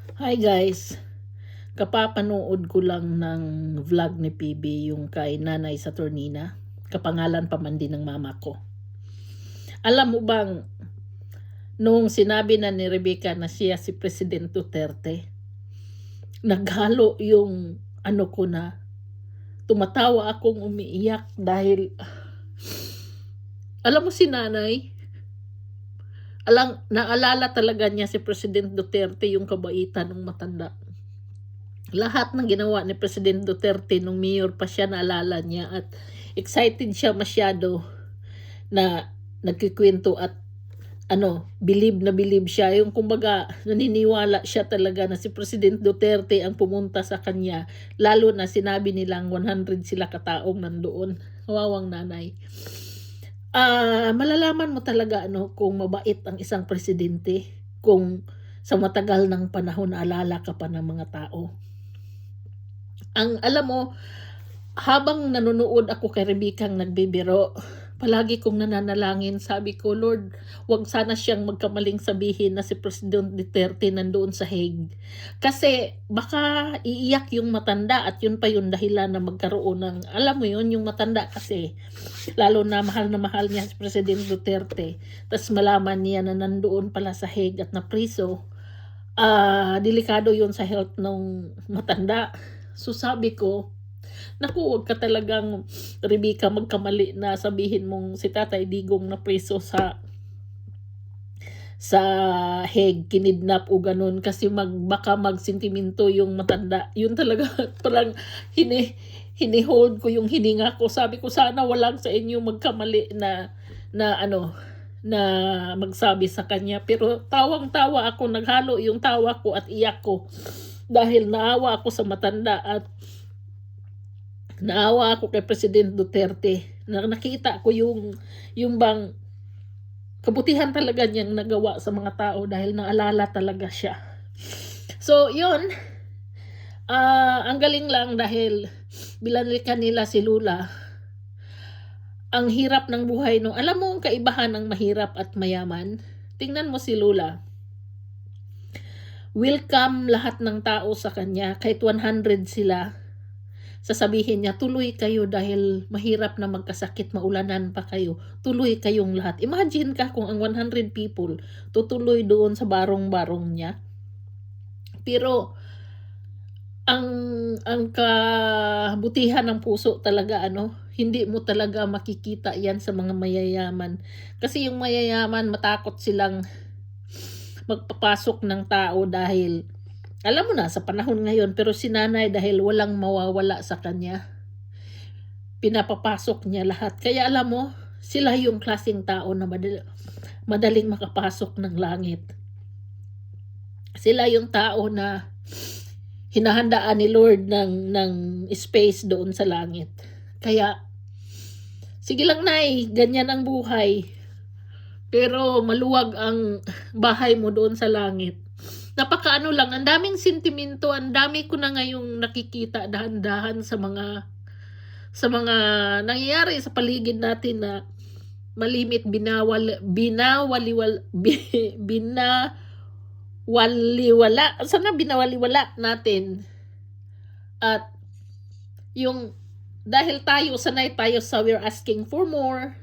Hi guys, kapapanood ko lang ng vlog ni PB yung kay Nanay Saturnina. Kapangalan pa man din ng mama ko. Alam mo bang, nung sinabi na ni Rebecca na siya si President Duterte, naghalo yung ano ko na, tumatawa akong umiiyak dahil, alam mo si Nanay, naalala talaga niya si President Duterte, yung kabaitan ng matanda. Lahat ng ginawa ni President Duterte nung mayor pa siya, naalala niya at excited siya masyado na nagkikwento at bilib na bilib siya. Yung kumbaga, naniniwala siya talaga na si President Duterte ang pumunta sa kanya. Lalo na sinabi nilang 100 sila kataong nandoon. Kawawang nanay. Malalaman mo talaga kung mabait ang isang presidente. Kung sa matagal ng panahon naalala ka pa ng mga tao. Ang alam mo, habang nanonood ako kay Rebecca nagbibiro, palagi kong nananalangin, sabi ko, Lord, wag sana siyang magkamaling sabihin na si President Duterte nandoon sa Hague. Kasi baka iiyak yung matanda at yun pa yung dahilan na magkaroon ng, alam mo yun, yung matanda kasi, lalo na mahal niya si President Duterte. Tapos malaman niya na nandoon pala sa Hague at napriso. Delikado yun sa health ng matanda. So sabi ko, naku, huwag ka talagang, Rebecca, magkamali na sabihin mong si Tatay Digong na preso sa Hague, kinidnap o ganun, kasi baka magsentimento yung matanda. Yun talaga, parang hinihold ko yung hininga ko. Sabi ko, sana walang sa inyo magkamali na magsabi sa kanya. Pero tawang-tawa ako, naghalo yung tawa ko at iyak ko. Dahil naawa ako sa matanda at naawa ako kay President Duterte. Nakita ko yung bang kabutihan talaga niyang nagawa sa mga tao dahil naalala talaga siya. So, yun. Ang galing lang dahil binalikan nila si Lula. Ang hirap ng buhay no. Alam mo ang kaibahan ng mahirap at mayaman? Tingnan mo si Lula. Welcome lahat ng tao sa kanya, kahit 100 sila. Sasabihin niya, tuloy kayo dahil mahirap na magkasakit, maulanan pa kayo. Tuloy kayong lahat. Imagine ka kung ang 100 people tutuloy doon sa barong-barong niya. Pero ang kabutihan ng puso talaga hindi mo talaga makikita yan sa mga mayayaman. Kasi yung mayayaman, matakot silang magpapasok ng tao dahil alam mo na sa panahon ngayon, pero si Nanay dahil walang mawawala sa kanya, pinapapasok niya lahat. Kaya alam mo, sila yung klaseng tao na madaling makapasok ng langit. Sila yung tao na hinahandaan ni Lord ng space doon sa langit. Kaya sige lang Nay, ganyan ang buhay. Pero maluwag ang bahay mo doon sa langit. Napakaano lang, ang daming sentimento, ang dami ko na ngayong nakikita dahan-dahan sa mga nangyayari sa paligid natin na malimit binawaliwala natin. At yung dahil tayo sanay tayo sa we're asking for more,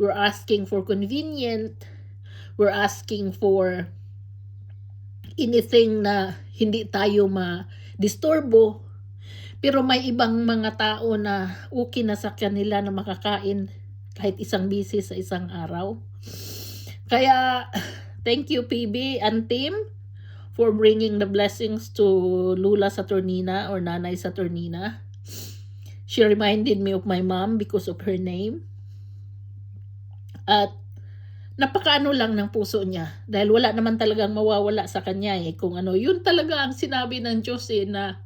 we're asking for convenient, we're asking for anything na hindi tayo ma-disturbo. Pero may ibang mga tao na okay na sa kanila na makakain kahit isang bisis sa isang araw. Kaya thank you PB and team for bringing the blessings to Lula Saturnina or Nanay Saturnina. She reminded me of my mom because of her name. At napakaano lang ng puso niya dahil wala naman talagang mawawala sa kanya kung yun talaga ang sinabi ng Diyos na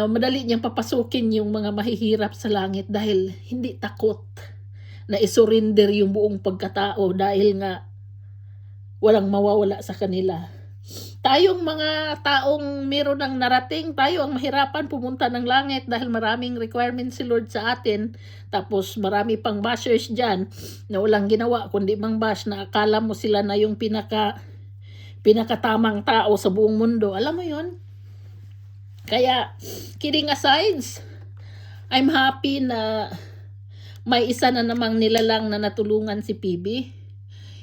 madali niyang papasukin yung mga mahihirap sa langit dahil hindi takot na isurrender yung buong pagkatao dahil nga walang mawawala sa kanila. Tayong mga taong meron ng narating, tayo ang mahirapan pumunta ng langit dahil maraming requirements si Lord sa atin. Tapos marami pang bashers dyan na walang ginawa kundi mang bash na akala mo sila na yung pinakatamang tao sa buong mundo. Alam mo yun? Kaya, kidding aside, I'm happy na may isa na namang nilalang na natulungan si PB.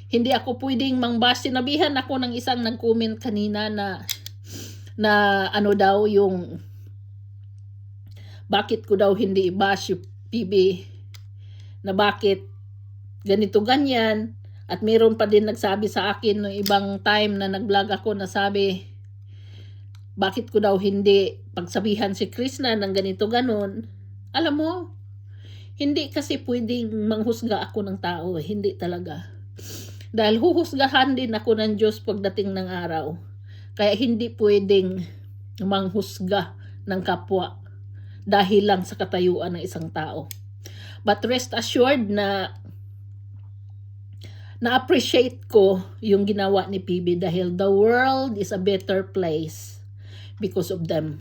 Hindi ako pwedeng mangbash. Sinabihan ako ng isang nag-comment kanina na ano daw yung bakit ko daw hindi i-bash yung PB, na bakit ganito ganyan. At meron pa din nagsabi sa akin no ibang time na nag-vlog ako na sabi, bakit ko daw hindi pagsabihan si Krishna ng ganito ganon. Alam mo, hindi kasi pwedeng manghusga ako ng tao. Hindi talaga. Dahil huhusgahan din ako ng Diyos pagdating ng araw. Kaya hindi pwedeng manghusga ng kapwa dahil lang sa katayuan ng isang tao. But rest assured na na-appreciate ko yung ginawa ni PB dahil the world is a better place because of them.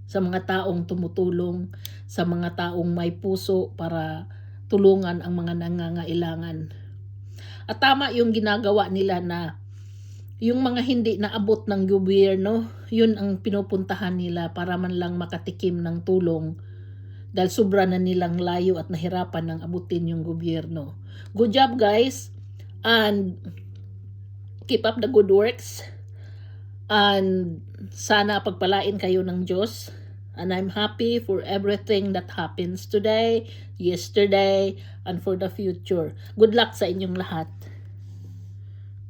Sa mga taong tumutulong, sa mga taong may puso para tulungan ang mga nangangailangan. At tama yung ginagawa nila na yung mga hindi naabot ng gobyerno, yun ang pinupuntahan nila para man lang makatikim ng tulong dahil sobra na nilang layo at nahirapan ng abutin yung gobyerno. Good job guys, and keep up the good works, and sana pagpalain kayo ng Diyos. And I'm happy for everything that happens today, yesterday, and for the future. Good luck sa inyong lahat.